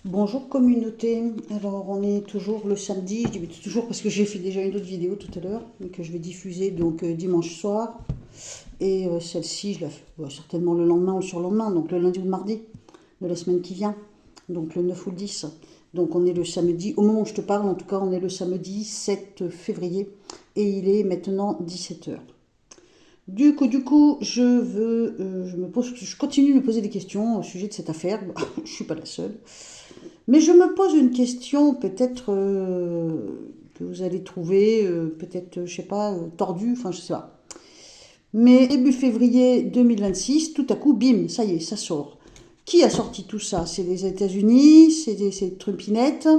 Bonjour communauté, alors on est toujours le samedi, je dis toujours parce que j'ai fait déjà une autre vidéo tout à l'heure que je vais diffuser donc dimanche soir et celle-ci je la fais certainement le lendemain ou le surlendemain, donc le lundi ou le mardi de la semaine qui vient, donc le 9 ou le 10. Donc on est le samedi, au moment où je te parle en tout cas on est le samedi 7 février et il est maintenant 17 h. Du coup, je continue de me poser des questions au sujet de cette affaire. Je suis pas la seule. Mais je me pose une question, peut-être que vous allez trouver, peut-être, je sais pas, tordue, enfin, je sais pas. Mais début février 2026, tout à coup, bim, ça y est, ça sort. Qui a sorti tout ça? C'est les États-Unis, c'est Trumpinettes,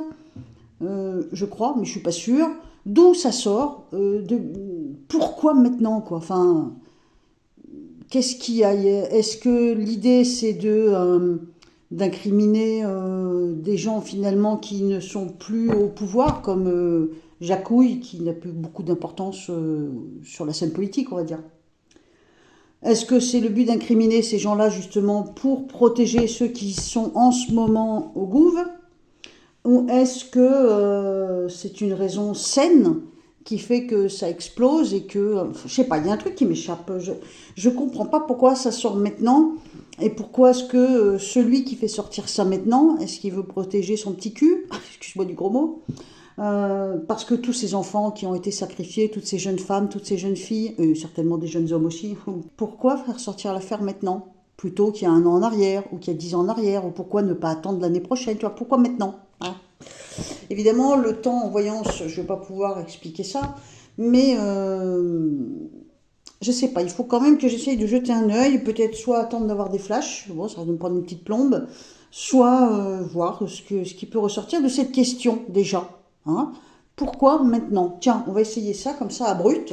je crois, mais je suis pas sûre. D'où ça sort pourquoi maintenant, quoi? Enfin, qu'est-ce qu'il y a? Est-ce que l'idée c'est d'incriminer des gens finalement qui ne sont plus au pouvoir, comme Jacques Houille, qui n'a plus beaucoup d'importance sur la scène politique, on va dire. Est-ce que c'est le but d'incriminer ces gens-là justement pour protéger ceux qui sont en ce moment au gouv? Ou est-ce que c'est une raison saine qui fait que ça explose et que, je sais pas, il y a un truc qui m'échappe. Je comprends pas pourquoi ça sort maintenant et pourquoi est-ce que celui qui fait sortir ça maintenant, est-ce qu'il veut protéger son petit cul? Excuse-moi du gros mot. Parce que tous ces enfants qui ont été sacrifiés, toutes ces jeunes femmes, toutes ces jeunes filles, certainement des jeunes hommes aussi, pourquoi faire sortir l'affaire maintenant plutôt qu'il y a un an en arrière ou qu'il y a 10 ans en arrière, ou pourquoi ne pas attendre l'année prochaine, tu vois, pourquoi maintenant, hein? Évidemment, le temps en voyance, je ne vais pas pouvoir expliquer ça, mais je sais pas, il faut quand même que j'essaye de jeter un œil, peut-être soit attendre d'avoir des flashs, bon, ça va me prendre une petite plombe, soit voir ce qui peut ressortir de cette question déjà, hein. Pourquoi maintenant? Tiens, on va essayer ça comme ça à brut.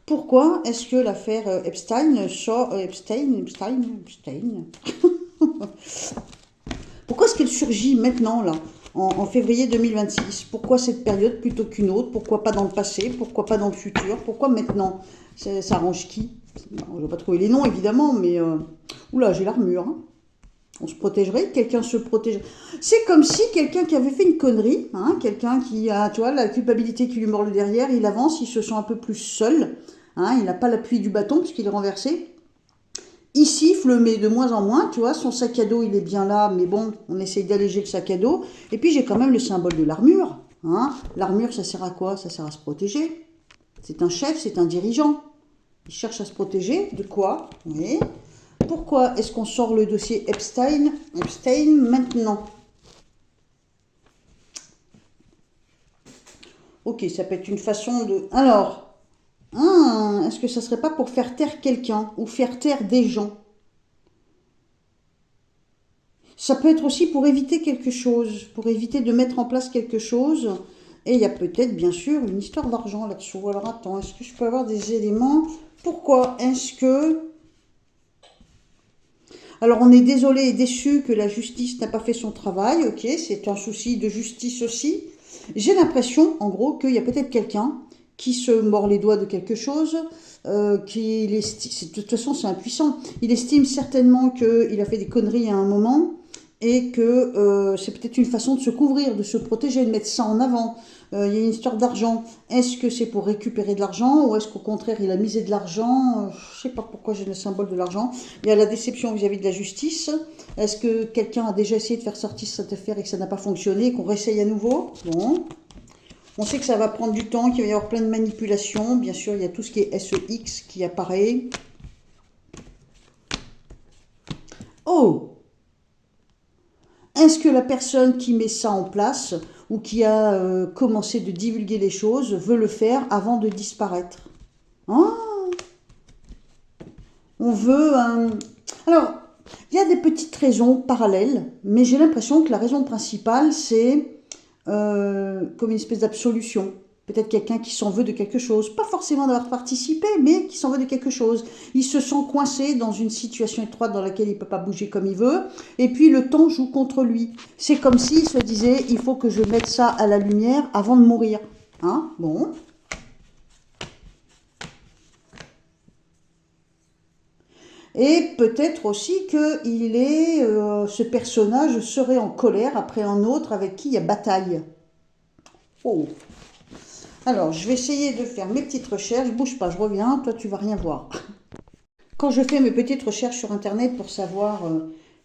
Pourquoi est-ce que l'affaire Epstein sort... Epstein. Pourquoi est-ce qu'elle surgit maintenant, là, en février 2026? Pourquoi cette période plutôt qu'une autre? Pourquoi pas dans le passé? Pourquoi pas dans le futur? Pourquoi maintenant? Ça arrange qui? Bon, je ne vais pas trouver les noms, évidemment, mais... Oula, j'ai l'armure, hein. On se protégerait, quelqu'un se protégerait. C'est comme si quelqu'un qui avait fait une connerie, hein, quelqu'un qui a, tu vois, la culpabilité qui lui mord le derrière, il avance, il se sent un peu plus seul, hein, il n'a pas l'appui du bâton puisqu'il est renversé. Il siffle, mais de moins en moins, tu vois, son sac à dos, il est bien là, mais bon, on essaye d'alléger le sac à dos. Et puis j'ai quand même le symbole de l'armure, hein. L'armure, ça sert à quoi? Ça sert à se protéger. C'est un chef, c'est un dirigeant. Il cherche à se protéger de quoi? Oui. Pourquoi est-ce qu'on sort le dossier Epstein maintenant? Ok, ça peut être une façon de... Alors, est-ce que ça serait pas pour faire taire quelqu'un ou faire taire des gens? Ça peut être aussi pour éviter quelque chose, pour éviter de mettre en place quelque chose. Et il y a peut-être, bien sûr, une histoire d'argent là-dessous. Alors attends, est-ce que je peux avoir des éléments? Pourquoi est-ce que... Alors on est désolé et déçu que la justice n'a pas fait son travail, ok, c'est un souci de justice aussi. J'ai l'impression, en gros, qu'il y a peut-être quelqu'un qui se mord les doigts de quelque chose, de toute façon c'est impuissant. Il estime certainement qu'il a fait des conneries à un moment, et que c'est peut-être une façon de se couvrir, de se protéger, de mettre ça en avant. Il y a une histoire d'argent. Est-ce que c'est pour récupérer de l'argent ou est-ce qu'au contraire il a misé de l'argent? Je ne sais pas pourquoi j'ai le symbole de l'argent. Il y a la déception vis-à-vis de la justice. Est-ce que quelqu'un a déjà essayé de faire sortir cette affaire et que ça n'a pas fonctionné et qu'on réessaye à nouveau? Bon. On sait que ça va prendre du temps, qu'il va y avoir plein de manipulations. Bien sûr, il y a tout ce qui est SEX qui apparaît. Oh! Est-ce que la personne qui met ça en place ou qui a commencé de divulguer les choses veut le faire avant de disparaître? Ah, on veut... Alors, il y a des petites raisons parallèles, mais j'ai l'impression que la raison principale, c'est comme une espèce d'absolution. Peut-être quelqu'un qui s'en veut de quelque chose, pas forcément d'avoir participé, mais qui s'en veut de quelque chose. Il se sent coincé dans une situation étroite dans laquelle il ne peut pas bouger comme il veut, et puis le temps joue contre lui. C'est comme s'il se disait, il faut que je mette ça à la lumière avant de mourir. Hein? Bon. Et peut-être aussi que ce personnage serait en colère après un autre avec qui il y a bataille. Oh. Alors, je vais essayer de faire mes petites recherches. Bouge pas, je reviens. Toi, tu vas rien voir. Quand je fais mes petites recherches sur Internet pour savoir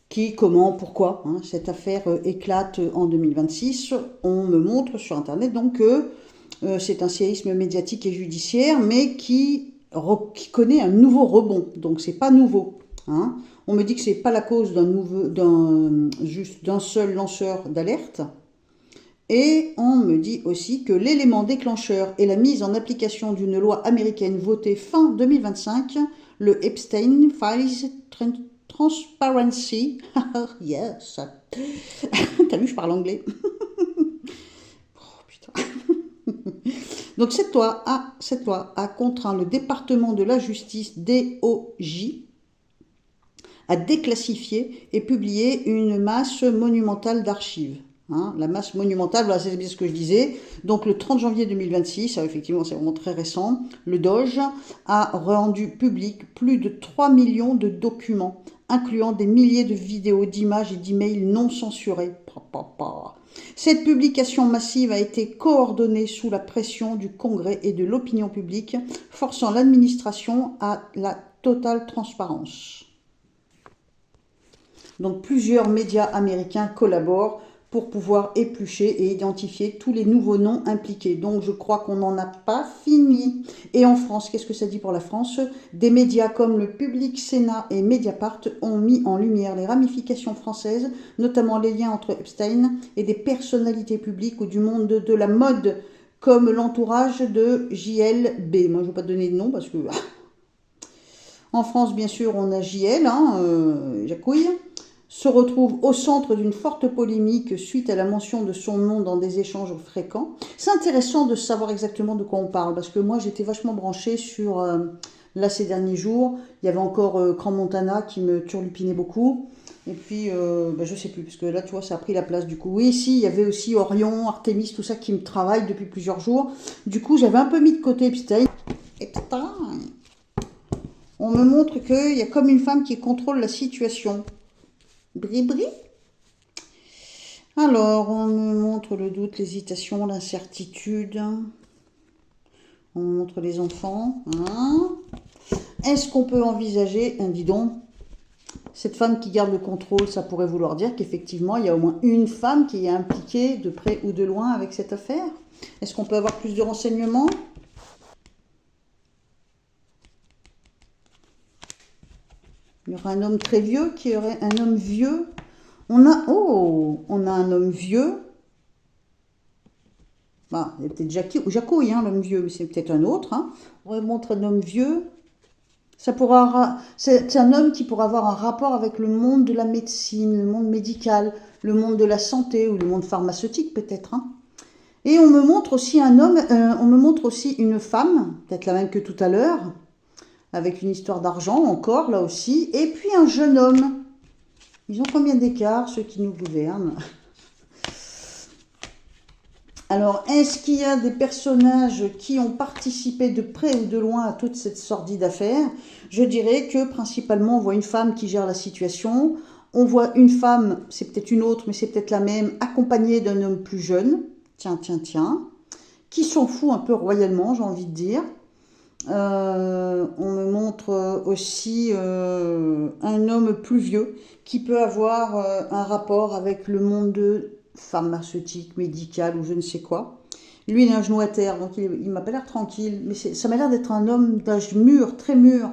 qui, comment, pourquoi cette affaire éclate en 2026, on me montre sur Internet donc que c'est un séisme médiatique et judiciaire, mais qui connaît un nouveau rebond. Donc c'est pas nouveau. On me dit que c'est pas la cause juste d'un seul lanceur d'alerte. Et on me dit aussi que l'élément déclencheur est la mise en application d'une loi américaine votée fin 2025, le Epstein Files Transparency. Yes. T'as vu, je parle anglais. Oh putain. Donc cette loi a contraint le département de la justice DOJ à déclassifier et publier une masse monumentale d'archives. La masse monumentale, voilà, c'est bien ce que je disais. Donc le 30 janvier 2026, effectivement c'est vraiment très récent, le DOJ a rendu public plus de 3 millions de documents, incluant des milliers de vidéos, d'images et d'emails non censurés. Cette publication massive a été coordonnée sous la pression du Congrès et de l'opinion publique, forçant l'administration à la totale transparence. Donc plusieurs médias américains collaborent pour pouvoir éplucher et identifier tous les nouveaux noms impliqués. Donc je crois qu'on n'en a pas fini. Et en France, qu'est-ce que ça dit pour la France? Des médias comme le Public Sénat et Mediapart ont mis en lumière les ramifications françaises, notamment les liens entre Epstein et des personnalités publiques ou du monde de la mode, comme l'entourage de JLB. Moi je ne vais pas donner de nom parce que... En France, bien sûr, on a JL, Jacouille, se retrouve au centre d'une forte polémique suite à la mention de son nom dans des échanges fréquents. C'est intéressant de savoir exactement de quoi on parle, parce que moi j'étais vachement branchée sur, là ces derniers jours, il y avait encore Cran Montana qui me turlupinait beaucoup, et puis je sais plus, parce que là tu vois ça a pris la place du coup. Oui, si, il y avait aussi Orion, Artemis, tout ça qui me travaille depuis plusieurs jours, du coup j'avais un peu mis de côté Epstein. On me montre qu'il y a comme une femme qui contrôle la situation. Bri-bri. Alors, on me montre le doute, l'hésitation, l'incertitude. On me montre les enfants. Est-ce qu'on peut envisager, dis donc, cette femme qui garde le contrôle, ça pourrait vouloir dire qu'effectivement, il y a au moins une femme qui est impliquée de près ou de loin avec cette affaire? Est-ce qu'on peut avoir plus de renseignements? Il y aura un homme très vieux qui aurait un homme vieux. On a un homme vieux. Il y a peut-être Jacouille, l'homme vieux, mais c'est peut-être un autre. On montre un homme vieux. C'est un homme qui pourra avoir un rapport avec le monde de la médecine, le monde médical, le monde de la santé ou le monde pharmaceutique peut-être. Et on me montre aussi un homme, on me montre aussi une femme, peut-être la même que tout à l'heure, avec une histoire d'argent encore, là aussi, et puis un jeune homme. Ils ont combien d'écart, ceux qui nous gouvernent? Alors, est-ce qu'il y a des personnages qui ont participé de près ou de loin à toute cette sordide affaire? Je dirais que principalement, on voit une femme qui gère la situation, on voit une femme, c'est peut-être une autre, mais c'est peut-être la même, accompagnée d'un homme plus jeune, tiens, qui s'en fout un peu royalement, j'ai envie de dire. On me montre aussi un homme plus vieux qui peut avoir un rapport avec le monde pharmaceutique, médical ou je ne sais quoi. Lui, il a un genou à terre, donc il m'a pas l'air tranquille, mais ça m'a l'air d'être un homme d'âge mûr, très mûr.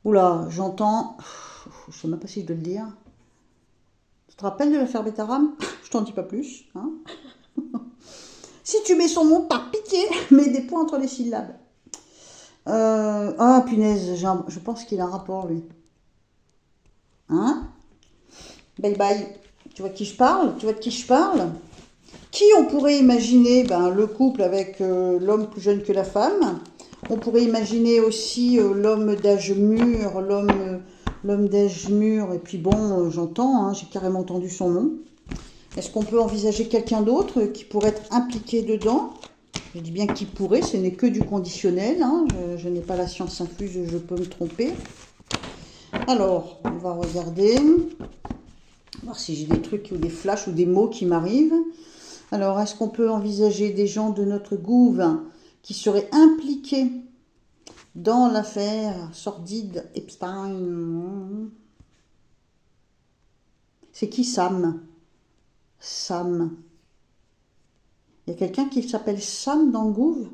Oula, j'entends... Je sais même pas si je dois le dire. Tu te rappelles de l'affaire Betaram? Je t'en dis pas plus. Si tu mets son nom, par pitié, mets des points entre les syllabes. Punaise, je pense qu'il a un rapport, lui. Bye bye. Tu vois de qui je parle? Qui on pourrait imaginer? Le couple avec l'homme plus jeune que la femme. On pourrait imaginer aussi l'homme d'âge mûr, l'homme d'âge mûr. Et puis bon, j'entends, j'ai carrément entendu son nom. Est-ce qu'on peut envisager quelqu'un d'autre qui pourrait être impliqué dedans? Je dis bien qui pourrait, ce n'est que du conditionnel. Hein. Je n'ai pas la science infuse, je peux me tromper. Alors, on va regarder. Voir si j'ai des trucs ou des flashs ou des mots qui m'arrivent. Alors, est-ce qu'on peut envisager des gens de notre gouv qui seraient impliqués dans l'affaire sordide Epstein? C'est qui Sam? Sam. Il y a quelqu'un qui s'appelle Sam dans le gouv?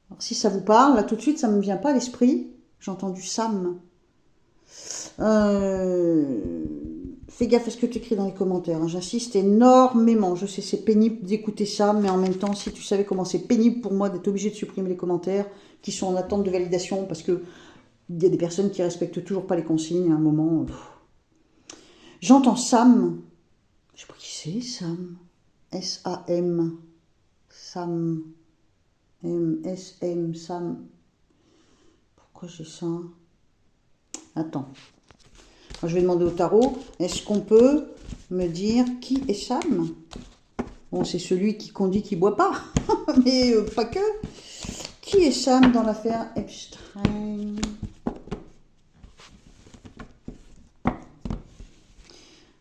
Alors, si ça vous parle, là tout de suite, ça ne me vient pas à l'esprit. J'ai entendu Sam. Fais gaffe à ce que tu écris dans les commentaires. Hein. J'insiste énormément. Je sais, c'est pénible d'écouter ça, mais en même temps, si tu savais comment c'est pénible pour moi d'être obligé de supprimer les commentaires qui sont en attente de validation, parce que il y a des personnes qui respectent toujours pas les consignes à un moment. J'entends Sam. Je sais pas qui c'est, Sam. S-A-M. Sam. M-S-M. Sam. Pourquoi j'ai ça? Attends. Je vais demander au tarot, est-ce qu'on peut me dire qui est Sam? Bon, c'est celui qui conduit, qui boit pas, mais pas que. Qui est Sam dans l'affaire Epstein?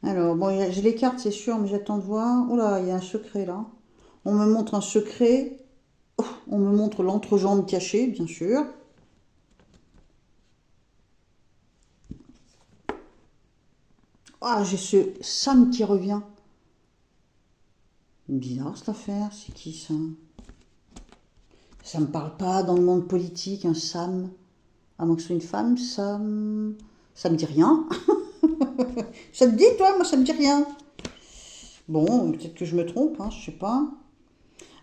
Alors, bon, j'ai les cartes, c'est sûr, mais j'attends de voir. Oh là, il y a un secret là. On me montre un secret. Oh, on me montre l'entrejambe cachée, bien sûr. Ah, j'ai ce Sam qui revient. Bizarre cette affaire, c'est qui ça? Ça me parle pas dans le monde politique, un Sam. À moins que ce soit une femme, Sam. Ça me dit rien. Ça te dit, toi? Moi, ça me dit rien. Bon, peut-être que je me trompe, hein, je sais pas.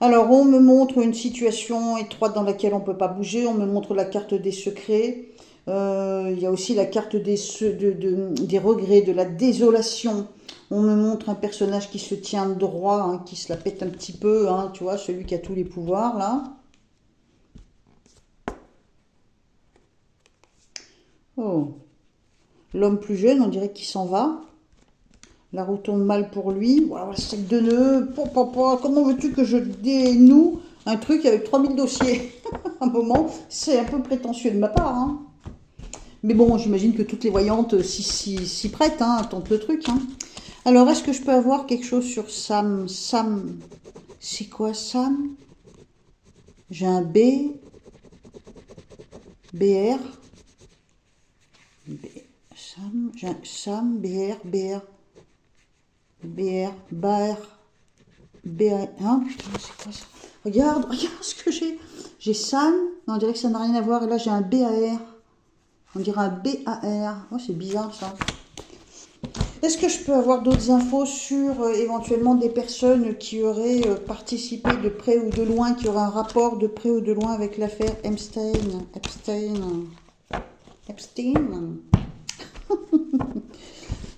Alors, on me montre une situation étroite dans laquelle on ne peut pas bouger. On me montre la carte des secrets. Il y a aussi la carte des regrets, de la désolation. On me montre un personnage qui se tient droit, hein, qui se la pète un petit peu, hein, tu vois, celui qui a tous les pouvoirs, là. Oh. L'homme plus jeune, on dirait qu'il s'en va. La roue tourne mal pour lui. Voilà, sac de nœuds. Comment veux-tu que je dénoue un truc avec 3000 dossiers? Un moment, c'est un peu prétentieux de ma part, hein. Mais bon, j'imagine que toutes les voyantes s'y prêtent, hein, tentent le truc. Hein. Alors, est-ce que je peux avoir quelque chose sur Sam? Sam, c'est quoi Sam? J'ai un B, BR, Sam, j'ai un Sam, BR, BR, BR, BR, BR, hein, putain, c'est quoi ça? Regarde ce que j'ai. J'ai Sam, on dirait que ça n'a rien à voir, et là j'ai un BAR. On dirait un BAR. Oh, c'est bizarre ça. Est-ce que je peux avoir d'autres infos sur éventuellement des personnes qui auraient participé de près ou de loin, qui auraient un rapport de près ou de loin avec l'affaire Epstein?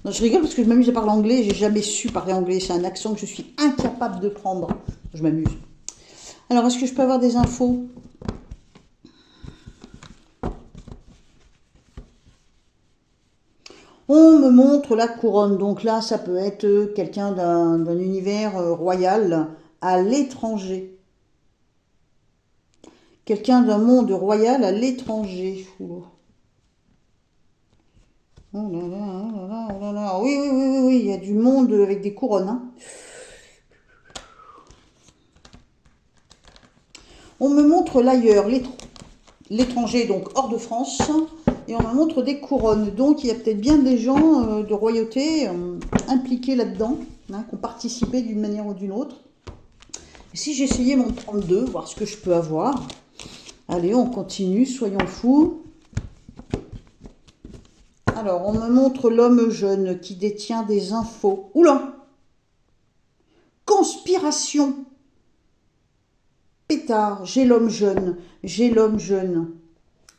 Non, je rigole parce que je m'amuse à parler anglais. J'ai jamais su parler anglais. C'est un accent que je suis incapable de prendre. Je m'amuse. Alors, est-ce que je peux avoir des infos? On me montre la couronne, donc là ça peut être quelqu'un d'un univers royal à l'étranger. Quelqu'un d'un monde royal à l'étranger. Oh là là, oh là là, oh là là. Oui, oui, oui, oui, oui, il y a du monde avec des couronnes. Hein. On me montre l'ailleurs, l'étranger, donc hors de France. Et on me montre des couronnes. Donc, il y a peut-être bien des gens de royauté impliqués là-dedans, hein, qui ont participé d'une manière ou d'une autre. Et si j'essayais mon 32, voir ce que je peux avoir. Allez, on continue, soyons fous. Alors, on me montre l'homme jeune qui détient des infos. Oula! Conspiration! Pétard, j'ai l'homme jeune, j'ai l'homme jeune.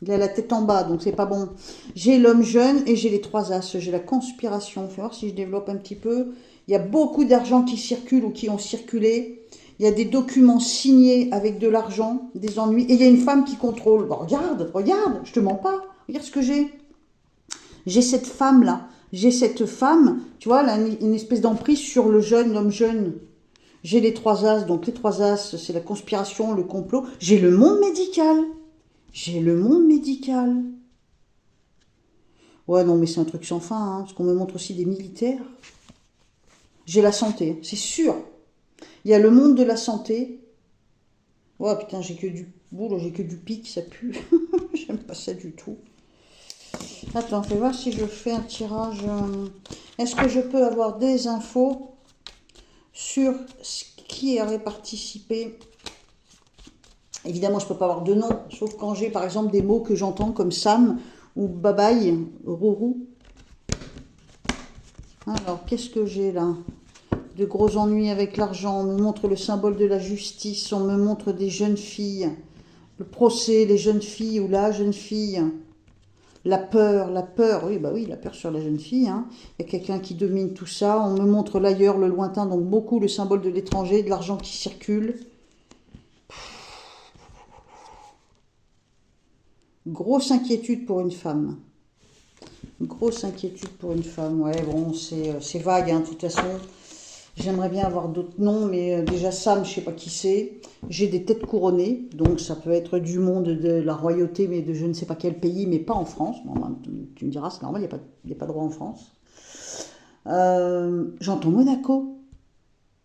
Il a la tête en bas, donc c'est pas bon. J'ai l'homme jeune et j'ai les 3 as. J'ai la conspiration. Faut voir si je développe un petit peu. Il y a beaucoup d'argent qui circule ou qui ont circulé. Il y a des documents signés avec de l'argent, des ennuis. Et il y a une femme qui contrôle. Bon, regarde, je te mens pas. Regarde ce que j'ai. J'ai cette femme-là. J'ai cette femme, tu vois, elle a une espèce d'emprise sur le jeune, l'homme jeune. J'ai les 3 As, donc les 3 As, c'est la conspiration, le complot. J'ai le monde médical. J'ai le monde médical. Ouais, non, mais c'est un truc sans fin, hein, parce qu'on me montre aussi des militaires. J'ai la santé, c'est sûr. Il y a le monde de la santé. Ouais, putain, j'ai que du... Ouh, j'ai que du pic, ça pue. J'aime pas ça du tout. Attends, je vais voir si je fais un tirage. Est-ce que je peux avoir des infos sur qui aurait participé? Évidemment, je ne peux pas avoir de nom, sauf quand j'ai par exemple des mots que j'entends comme Sam ou Babaye, Rourou. Alors, qu'est-ce que j'ai là? De gros ennuis avec l'argent, on me montre le symbole de la justice, on me montre des jeunes filles, le procès, les jeunes filles ou la jeune fille. La peur, oui, bah oui, la peur sur la jeune fille. Hein. Il y a quelqu'un qui domine tout ça. On me montre l'ailleurs, le lointain, donc beaucoup le symbole de l'étranger, de l'argent qui circule. Grosse inquiétude pour une femme. Grosse inquiétude pour une femme. Ouais, bon, c'est vague, hein, de toute façon. J'aimerais bien avoir d'autres noms, mais déjà Sam, je sais pas qui c'est. J'ai des têtes couronnées, donc ça peut être du monde de la royauté, mais de je ne sais pas quel pays, mais pas en France. Bon, ben, tu me diras, c'est normal, il n'y a pas de droit en France. J'entends Monaco.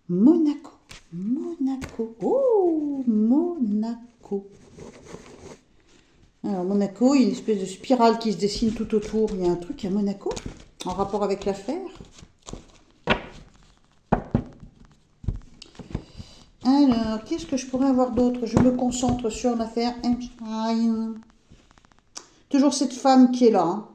Monaco. Monaco. Oh, Monaco. Alors, Monaco, il y a une espèce de spirale qui se dessine tout autour. Il y a un truc à Monaco, en rapport avec l'affaire. Alors, qu'est-ce que je pourrais avoir d'autre? Je me concentre sur l'affaire Epstein. Toujours cette femme qui est là. Hein.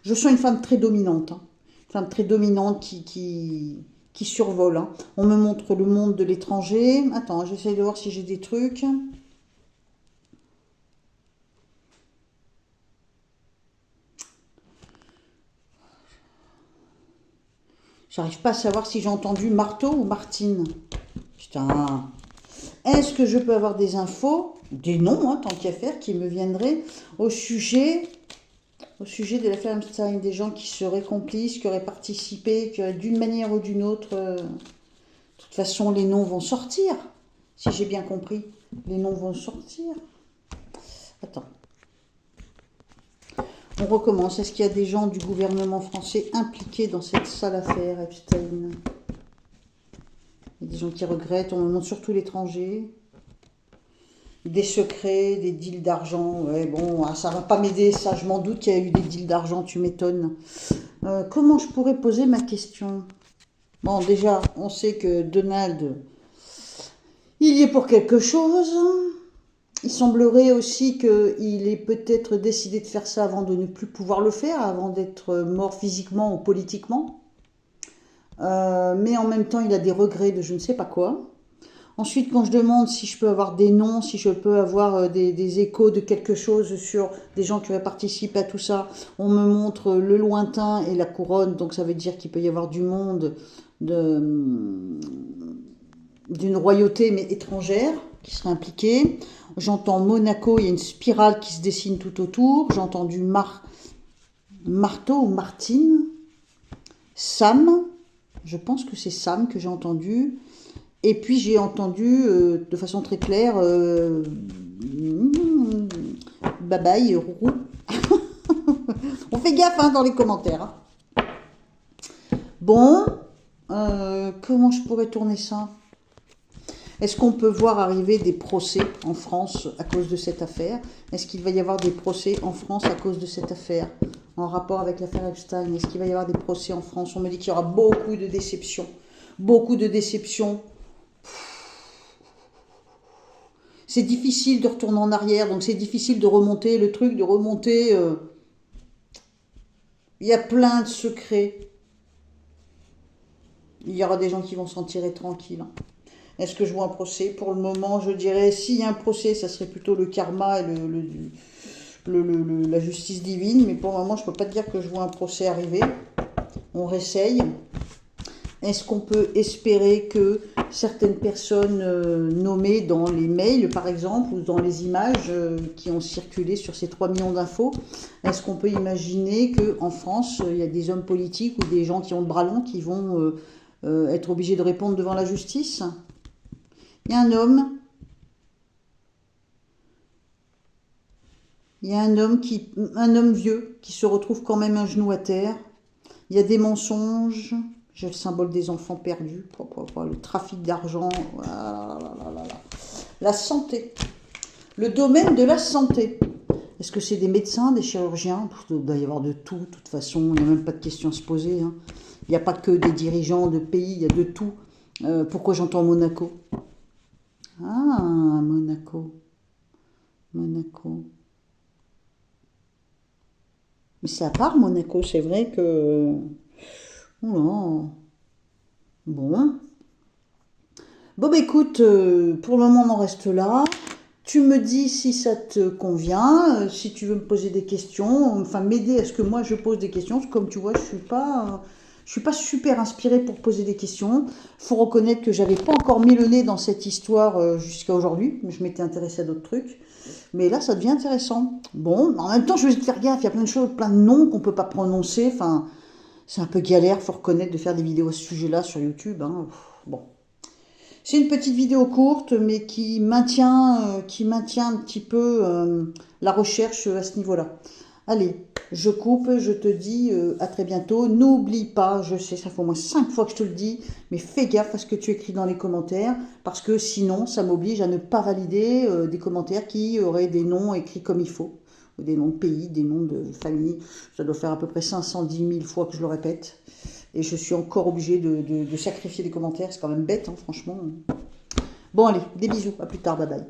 Je sens une femme très dominante. Hein. Une femme très dominante qui survole. Hein. On me montre le monde de l'étranger. Attends, j'essaie de voir si j'ai des trucs. J'arrive pas à savoir si j'ai entendu Marteau ou Martine. Putain. Est-ce que je peux avoir des infos, des noms, hein, tant qu'à faire, qui me viendraient au sujet de l'affaire Epstein, des gens qui seraient complices, qui auraient participé, qui auraient d'une manière ou d'une autre... de toute façon, les noms vont sortir, si j'ai bien compris. Les noms vont sortir. Attends. On recommence. Est-ce qu'il y a des gens du gouvernement français impliqués dans cette sale affaire Epstein? Il y a des gens qui regrettent, on me montre surtout l'étranger. Des secrets, des deals d'argent. Ouais, bon, ça va pas m'aider, ça. Je m'en doute qu'il y a eu des deals d'argent, tu m'étonnes. Comment je pourrais poser ma question? Bon, déjà, on sait que Donald, il y est pour quelque chose. Il semblerait aussi qu'il ait peut-être décidé de faire ça avant de ne plus pouvoir le faire, avant d'être mort physiquement ou politiquement. Mais en même temps, il a des regrets de je ne sais pas quoi. Ensuite, quand je demande si je peux avoir des noms, si je peux avoir des échos de quelque chose sur des gens qui auraient participé à tout ça, on me montre le lointain et la couronne, donc ça veut dire qu'il peut y avoir du monde d'une royauté mais étrangère qui serait impliquée. J'entends Monaco, il y a une spirale qui se dessine tout autour. J'ai entendu Marteau ou Martine. Sam, je pense que c'est Sam que j'ai entendu. Et puis j'ai entendu de façon très claire Babaye, Roux. On fait gaffe hein, dans les commentaires. Hein. Bon, comment je pourrais tourner ça? Est-ce qu'on peut voir arriver des procès en France à cause de cette affaire? Est-ce qu'il va y avoir des procès en France à cause de cette affaire? En rapport avec l'affaire Epstein, est-ce qu'il va y avoir des procès en France? On me dit qu'il y aura beaucoup de déceptions. Beaucoup de déceptions. C'est difficile de retourner en arrière, donc c'est difficile de remonter le truc, de remonter... Il y a plein de secrets. Il y aura des gens qui vont s'en tirer tranquilles. Hein. Est-ce que je vois un procès? Pour le moment, je dirais, s'il y a un procès, ça serait plutôt le karma et la justice divine. Mais pour le moment, je ne peux pas te dire que je vois un procès arriver. On réessaye. Est-ce qu'on peut espérer que certaines personnes nommées dans les mails, par exemple, ou dans les images qui ont circulé sur ces 3 millions d'infos, est-ce qu'on peut imaginer qu'en France, il y a des hommes politiques ou des gens qui ont le bras long qui vont être obligés de répondre devant la justice? Il y a un homme. Il y a un homme vieux qui se retrouve quand même un genou à terre. Il y a des mensonges. J'ai le symbole des enfants perdus. Le trafic d'argent. La santé. Le domaine de la santé. Est-ce que c'est des médecins, des chirurgiens? Il doit y avoir de tout, de toute façon. Il n'y a même pas de question à se poser. Hein. Il n'y a pas que des dirigeants de pays, il y a de tout. Pourquoi j'entends Monaco? Ah, Monaco. Monaco. Mais c'est à part Monaco, c'est vrai que... Oh là. Bon. Bon, bah écoute, pour le moment, on en reste là. Tu me dis si ça te convient, si tu veux me poser des questions, enfin m'aider à ce que moi je pose des questions. Comme tu vois, je suis pas super inspirée pour poser des questions. Faut reconnaître que j'avais pas encore mis le nez dans cette histoire jusqu'à aujourd'hui. Je m'étais intéressée à d'autres trucs. Mais là, ça devient intéressant. Bon, en même temps, je vais te faire gaffe. Il y a plein de choses, plein de noms qu'on peut pas prononcer. Enfin, c'est un peu galère, faut reconnaître, de faire des vidéos à ce sujet-là sur YouTube. Hein. Bon. C'est une petite vidéo courte, mais qui maintient un petit peu la recherche à ce niveau-là. Allez, je coupe, je te dis à très bientôt. N'oublie pas, je sais, ça fait au moins 5 fois que je te le dis, mais fais gaffe à ce que tu écris dans les commentaires, parce que sinon, ça m'oblige à ne pas valider des commentaires qui auraient des noms écrits comme il faut, ou des noms de pays, des noms de famille. Ça doit faire à peu près 510 000 fois que je le répète. Et je suis encore obligée de sacrifier des commentaires, c'est quand même bête, hein, franchement. Bon allez, des bisous, à plus tard, bye bye.